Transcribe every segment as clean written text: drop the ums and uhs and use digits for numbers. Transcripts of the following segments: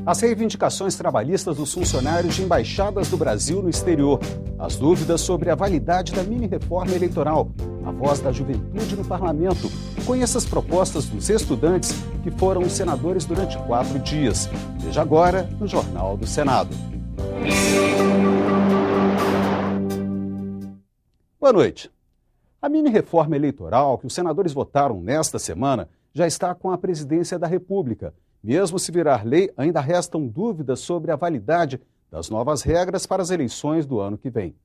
As reivindicações trabalhistas dos funcionários de embaixadas do Brasil no exterior. As dúvidas sobre a validade da mini-reforma eleitoral. A voz da juventude no parlamento. Conheça as propostas dos estudantes que foram senadores durante 4 dias. Veja agora no Jornal do Senado. Boa noite. A mini-reforma eleitoral que os senadores votaram nesta semana já está com a presidência da República. Mesmo se virar lei, ainda restam dúvidas sobre a validade das novas regras para as eleições do ano que vem.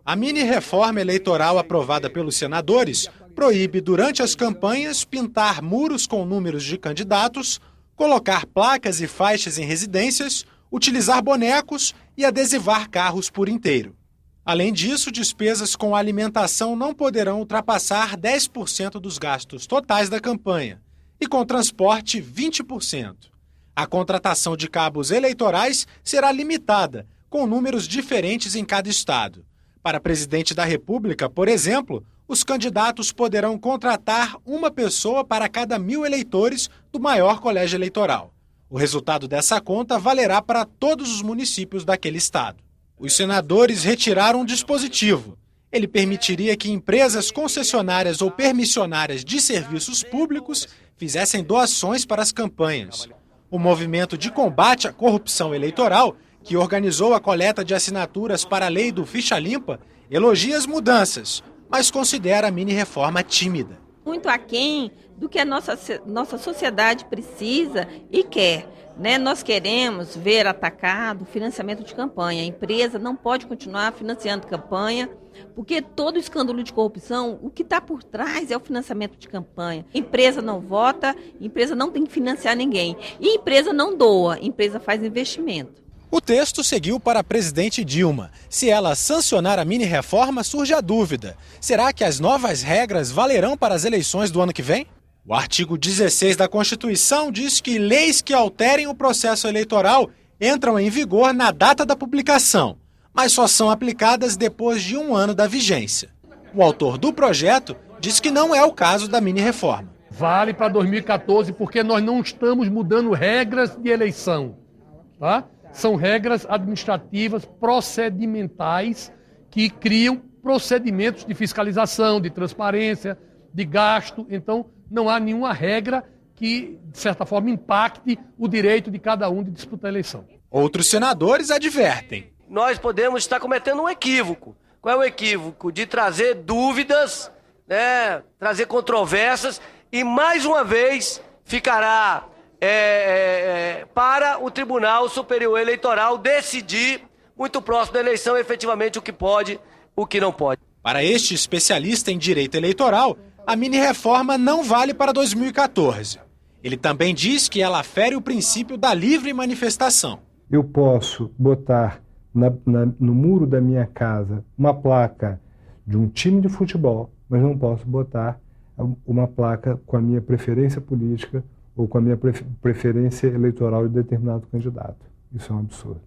A mini-reforma eleitoral aprovada pelos senadores proíbe, durante as campanhas, pintar muros com números de candidatos, colocar placas e faixas em residências, utilizar bonecos e adesivar carros por inteiro. Além disso, despesas com alimentação não poderão ultrapassar 10% dos gastos totais da campanha e com transporte 20%. A contratação de cabos eleitorais será limitada, com números diferentes em cada estado. Para presidente da República, por exemplo, os candidatos poderão contratar uma pessoa para cada 1.000 eleitores do maior colégio eleitoral. O resultado dessa conta valerá para todos os municípios daquele estado. Os senadores retiraram um dispositivo. Ele permitiria que empresas concessionárias ou permissionárias de serviços públicos fizessem doações para as campanhas. O movimento de combate à corrupção eleitoral, que organizou a coleta de assinaturas para a lei do Ficha Limpa, elogia as mudanças, mas considera a mini-reforma tímida. Muito aquém do que a nossa sociedade precisa e quer. Nós queremos ver atacado o financiamento de campanha. A empresa não pode continuar financiando campanha, porque todo escândalo de corrupção, o que está por trás é o financiamento de campanha. Empresa não vota, empresa não tem que financiar ninguém. E empresa não doa, empresa faz investimento. O texto seguiu para a presidente Dilma. Se ela sancionar a mini-reforma, surge a dúvida. Será que as novas regras valerão para as eleições do ano que vem? O artigo 16 da Constituição diz que leis que alterem o processo eleitoral entram em vigor na data da publicação, mas só são aplicadas depois de 1 ano da vigência. O autor do projeto diz que não é o caso da mini-reforma. Vale para 2014 porque nós não estamos mudando regras de eleição, tá? São regras administrativas, procedimentais, que criam procedimentos de fiscalização, de transparência, de gasto. Então, não há nenhuma regra que, de certa forma, impacte o direito de cada um de disputar a eleição. Outros senadores advertem. Nós podemos estar cometendo um equívoco. Qual é o equívoco? De trazer dúvidas, trazer controvérsias e, mais uma vez, ficará para o Tribunal Superior Eleitoral decidir, muito próximo da eleição, efetivamente o que pode, o que não pode. Para este especialista em direito eleitoral, a mini-reforma não vale para 2014. Ele também diz que ela fere o princípio da livre manifestação. Eu posso botar no muro da minha casa uma placa de um time de futebol, mas não posso botar uma placa com a minha preferência política ou com a minha preferência eleitoral de determinado candidato. Isso é um absurdo.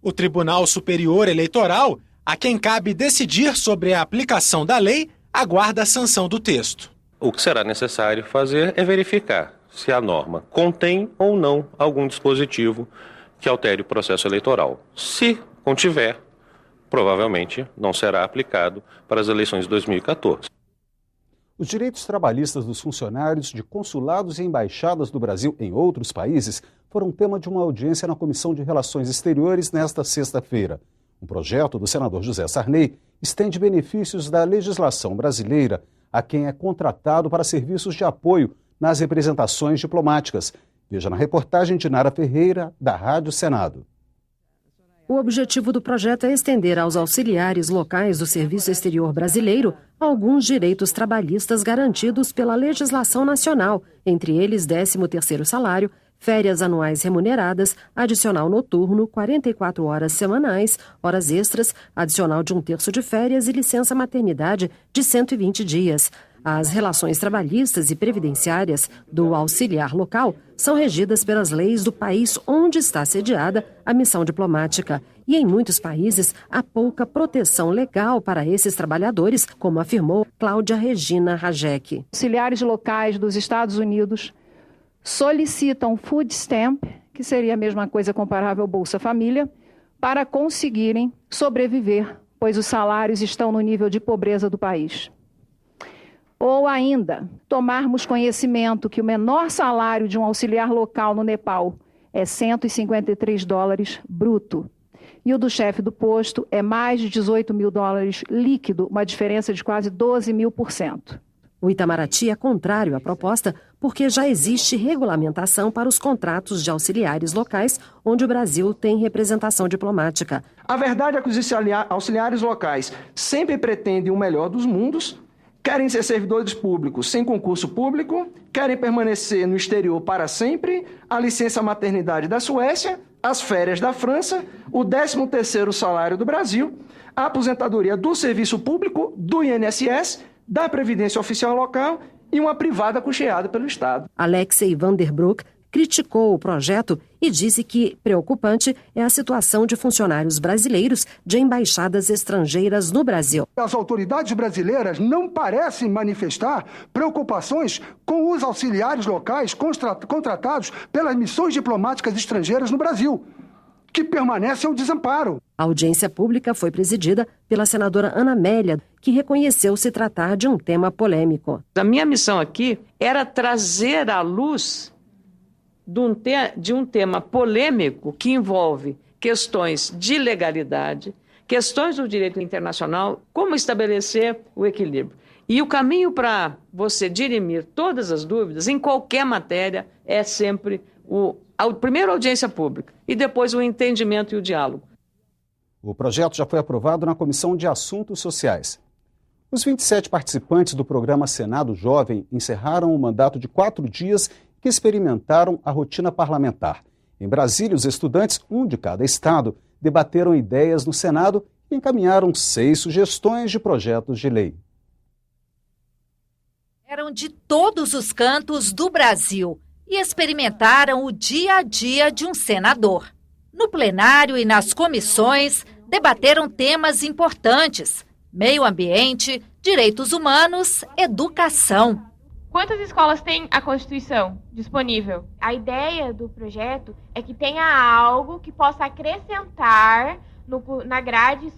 O Tribunal Superior Eleitoral, a quem cabe decidir sobre a aplicação da lei, aguarda a sanção do texto. O que será necessário fazer é verificar se a norma contém ou não algum dispositivo que altere o processo eleitoral. Se contiver, provavelmente não será aplicado para as eleições de 2014. Os direitos trabalhistas dos funcionários de consulados e embaixadas do Brasil em outros países foram tema de uma audiência na Comissão de Relações Exteriores nesta sexta-feira. Um projeto do senador José Sarney estende benefícios da legislação brasileira a quem é contratado para serviços de apoio nas representações diplomáticas. Veja na reportagem de Nara Ferreira, da Rádio Senado. O objetivo do projeto é estender aos auxiliares locais do Serviço Exterior Brasileiro alguns direitos trabalhistas garantidos pela legislação nacional, entre eles 13º salário, férias anuais remuneradas, adicional noturno, 44 horas semanais, horas extras, adicional de 1/3 de férias e licença maternidade de 120 dias. As relações trabalhistas e previdenciárias do auxiliar local são regidas pelas leis do país onde está sediada a missão diplomática. E em muitos países há pouca proteção legal para esses trabalhadores, como afirmou Cláudia Regina Rajek. Auxiliares locais dos Estados Unidos solicitam food stamp, que seria a mesma coisa comparável ao Bolsa Família, para conseguirem sobreviver, pois os salários estão no nível de pobreza do país. Ou ainda, tomarmos conhecimento que o menor salário de um auxiliar local no Nepal é $153 bruto. E o do chefe do posto é mais de $18 mil líquido, uma diferença de quase 12.000%. O Itamaraty é contrário à proposta porque já existe regulamentação para os contratos de auxiliares locais, onde o Brasil tem representação diplomática. A verdade é que os auxiliares locais sempre pretendem o melhor dos mundos, querem ser servidores públicos sem concurso público, querem permanecer no exterior para sempre, a licença maternidade da Suécia, as férias da França, o 13º salário do Brasil, a aposentadoria do serviço público, do INSS, da Previdência Oficial Local e uma privada custeada pelo Estado. Alexei Van der Broek criticou o projeto e disse que preocupante é a situação de funcionários brasileiros de embaixadas estrangeiras no Brasil. As autoridades brasileiras não parecem manifestar preocupações com os auxiliares locais contratados pelas missões diplomáticas estrangeiras no Brasil, que permanecem ao desamparo. A audiência pública foi presidida pela senadora Ana Amélia, que reconheceu se tratar de um tema polêmico. A minha missão aqui era trazer à luz de um tema polêmico que envolve questões de legalidade, questões do direito internacional, como estabelecer o equilíbrio. E o caminho para você dirimir todas as dúvidas, em qualquer matéria, é sempre primeiro a audiência pública e depois o entendimento e o diálogo. O projeto já foi aprovado na Comissão de Assuntos Sociais. Os 27 participantes do programa Senado Jovem encerraram um mandato de 4 dias que experimentaram a rotina parlamentar. Em Brasília, os estudantes, um de cada estado, debateram ideias no Senado e encaminharam 6 sugestões de projetos de lei. Eram de todos os cantos do Brasil e experimentaram o dia a dia de um senador. No plenário e nas comissões, debateram temas importantes: meio ambiente, direitos humanos, educação. Quantas escolas tem a Constituição disponível? A ideia do projeto é que tenha algo que possa acrescentar na grade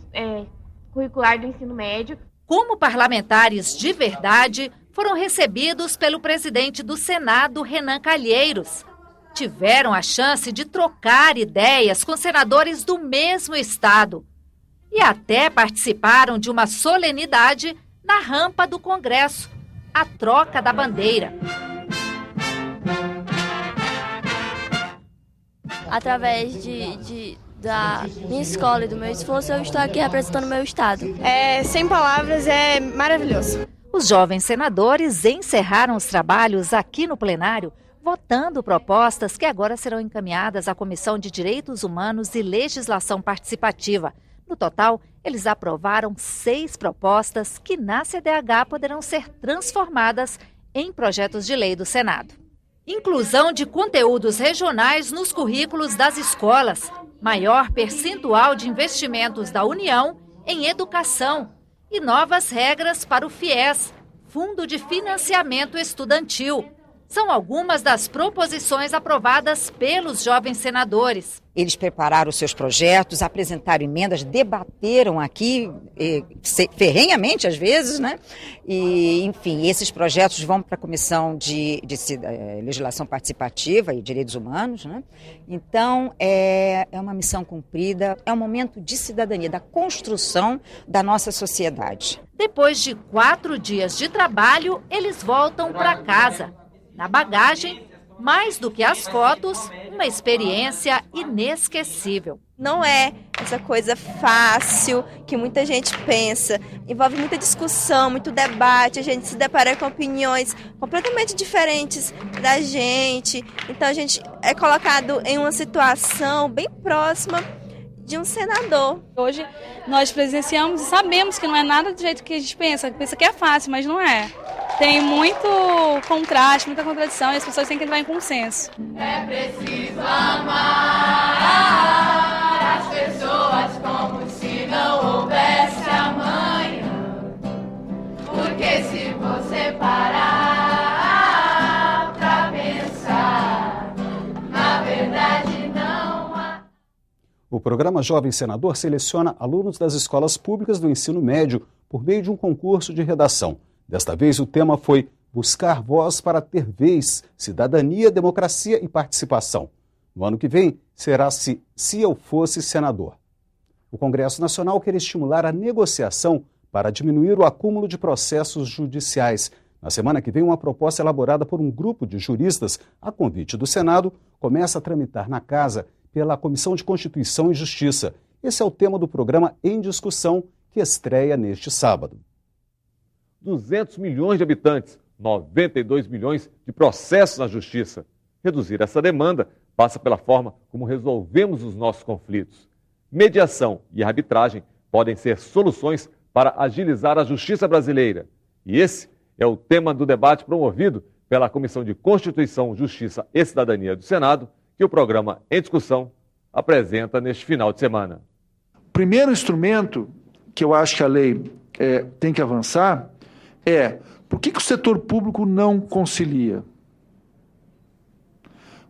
curricular do ensino médio. Como parlamentares de verdade, foram recebidos pelo presidente do Senado, Renan Calheiros. Tiveram a chance de trocar ideias com senadores do mesmo estado e até participaram de uma solenidade na rampa do Congresso, a troca da bandeira. Através da minha escola e do meu esforço, eu estou aqui representando o meu estado. Sem palavras, é maravilhoso. Os jovens senadores encerraram os trabalhos aqui no plenário, votando propostas que agora serão encaminhadas à Comissão de Direitos Humanos e Legislação Participativa. No total, eles aprovaram 6 propostas que na CDH poderão ser transformadas em projetos de lei do Senado. Inclusão de conteúdos regionais nos currículos das escolas, maior percentual de investimentos da União em educação e novas regras para o FIES, Fundo de Financiamento Estudantil. São algumas das proposições aprovadas pelos jovens senadores. Eles prepararam os seus projetos, apresentaram emendas, debateram aqui ferrenhamente às vezes, né? E, enfim, esses projetos vão para a Comissão de Legislação Participativa e Direitos Humanos, né? Então, é uma missão cumprida, é um momento de cidadania, da construção da nossa sociedade. Depois de 4 dias de trabalho, eles voltam para casa. Na bagagem, mais do que as fotos, uma experiência inesquecível. Não é essa coisa fácil que muita gente pensa. Envolve muita discussão, muito debate, a gente se depara com opiniões completamente diferentes da gente. Então a gente é colocado em uma situação bem próxima de um senador. Hoje nós presenciamos e sabemos que não é nada do jeito que a gente pensa que é fácil, mas não é. Tem muito contraste, muita contradição e as pessoas têm que entrar em consenso. É preciso amar as pessoas como se não houvesse amanhã. Porque se você parar pra pensar, na verdade O programa Jovem Senador seleciona alunos das escolas públicas do ensino médio por meio de um concurso de redação. Desta vez o tema foi Buscar Voz para Ter Vez, Cidadania, Democracia e Participação. No ano que vem será Se Eu Fosse Senador. O Congresso Nacional quer estimular a negociação para diminuir o acúmulo de processos judiciais. Na semana que vem, uma proposta elaborada por um grupo de juristas, a convite do Senado, começa a tramitar na Casa pela Comissão de Constituição e Justiça. Esse é o tema do programa Em Discussão, que estreia neste sábado. 200 milhões de habitantes, 92 milhões de processos na Justiça. Reduzir essa demanda passa pela forma como resolvemos os nossos conflitos. Mediação e arbitragem podem ser soluções para agilizar a justiça brasileira. E esse é o tema do debate promovido pela Comissão de Constituição, Justiça e Cidadania do Senado, que o programa Em Discussão apresenta neste final de semana. O primeiro instrumento que eu acho que a lei tem que avançar é por que o setor público não concilia?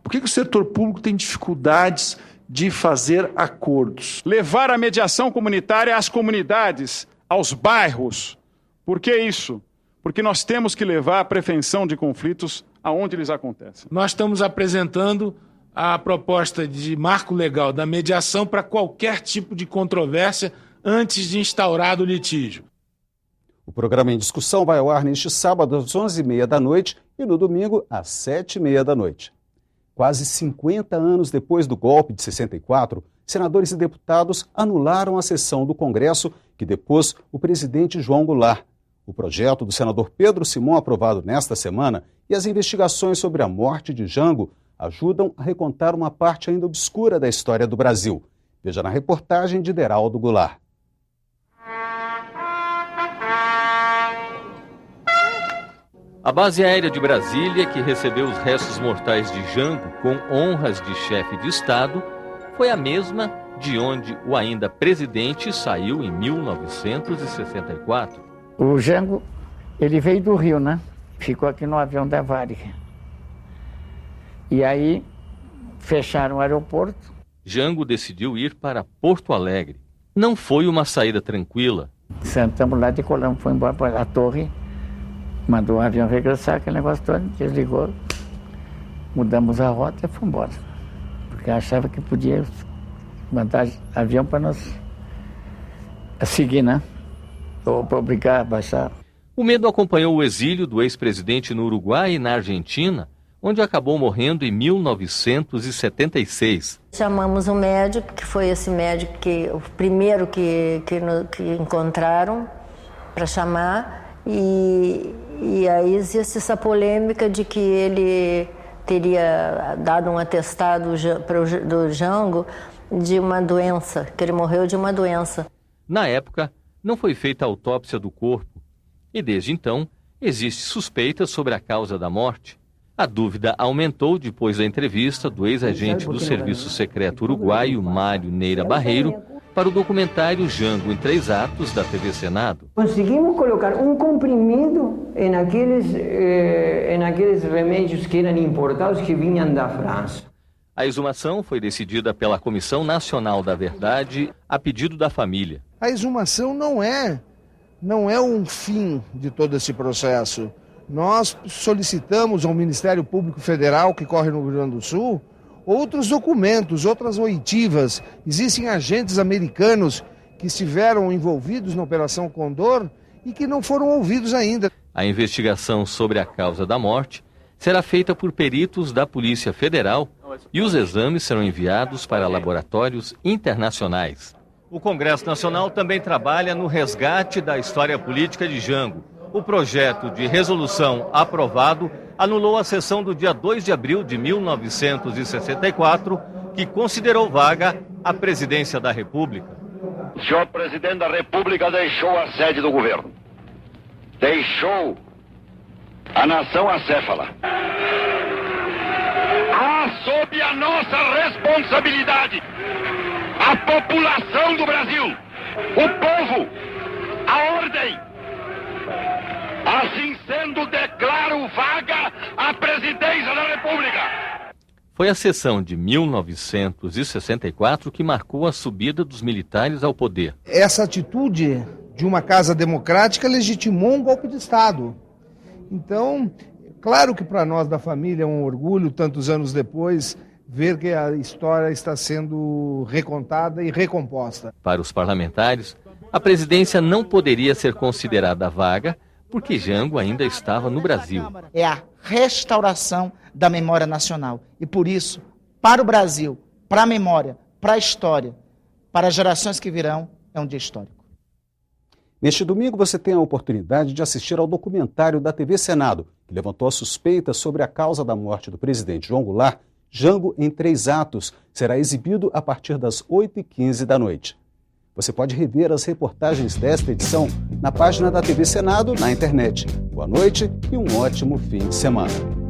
Por que o setor público tem dificuldades de fazer acordos? Levar a mediação comunitária às comunidades, aos bairros. Por que isso? Porque nós temos que levar a prevenção de conflitos aonde eles acontecem. Nós estamos apresentando a proposta de marco legal da mediação para qualquer tipo de controvérsia antes de instaurado o litígio. O programa Em Discussão vai ao ar neste sábado às 11h30 da noite e no domingo às 7h30 da noite. Quase 50 anos depois do golpe de 64, senadores e deputados anularam a sessão do Congresso que depôs o presidente João Goulart. O projeto do senador Pedro Simon, aprovado nesta semana, e as investigações sobre a morte de Jango ajudam a recontar uma parte ainda obscura da história do Brasil. Veja na reportagem de Deraldo Goulart. A base aérea de Brasília, que recebeu os restos mortais de Jango com honras de chefe de Estado, foi a mesma de onde o ainda presidente saiu em 1964. O Jango, ele veio do Rio, né? Ficou aqui no avião da Varig. E aí fecharam o aeroporto. Jango decidiu ir para Porto Alegre. Não foi uma saída tranquila. Sentamos lá de colamos, foi embora para a torre. Mandou o avião regressar, aquele negócio todo, desligou, mudamos a rota e fomos embora. Porque achava que podia mandar avião para nós seguir, né? Ou para obrigar a baixar. O medo acompanhou o exílio do ex-presidente no Uruguai e na Argentina, onde acabou morrendo em 1976. Chamamos um médico, que foi esse médico o primeiro que encontraram para chamar, e aí existe essa polêmica de que ele teria dado um atestado do Jango de uma doença, que ele morreu de uma doença. Na época, não foi feita a autópsia do corpo, e desde então existe suspeita sobre a causa da morte. A dúvida aumentou depois da entrevista do ex-agente do Serviço Secreto uruguaio, Mário Neira Barreiro, para o documentário Jango em 3 atos da TV Senado. Conseguimos colocar um comprimido em aqueles remédios que eram importados, que vinham da França. A exumação foi decidida pela Comissão Nacional da Verdade a pedido da família. A exumação não é um fim de todo esse processo. Nós solicitamos ao Ministério Público Federal, que corre no Rio Grande do Sul, outros documentos, outras oitivas. Existem agentes americanos que estiveram envolvidos na Operação Condor e que não foram ouvidos ainda. A investigação sobre a causa da morte será feita por peritos da Polícia Federal e os exames serão enviados para laboratórios internacionais. O Congresso Nacional também trabalha no resgate da história política de Jango. O projeto de resolução aprovado anulou a sessão do dia 2 de abril de 1964, que considerou vaga a presidência da República. O senhor presidente da República deixou a sede do governo. Deixou a nação acéfala. Sob a nossa responsabilidade, a população do Brasil, o povo, a ordem. Assim sendo, declaro vaga a presidência da República. Foi a sessão de 1964 que marcou a subida dos militares ao poder. Essa atitude de uma casa democrática legitimou um golpe de Estado. Então, claro que para nós da família é um orgulho, tantos anos depois, ver que a história está sendo recontada e recomposta. Para os parlamentares, a presidência não poderia ser considerada vaga porque Jango ainda estava no Brasil. É a restauração da memória nacional. E por isso, para o Brasil, para a memória, para a história, para as gerações que virão, é um dia histórico. Neste domingo você tem a oportunidade de assistir ao documentário da TV Senado, que levantou a suspeita sobre a causa da morte do presidente João Goulart. Jango em 3 atos será exibido a partir das 8h15 da noite. Você pode rever as reportagens desta edição na página da TV Senado na internet. Boa noite e um ótimo fim de semana.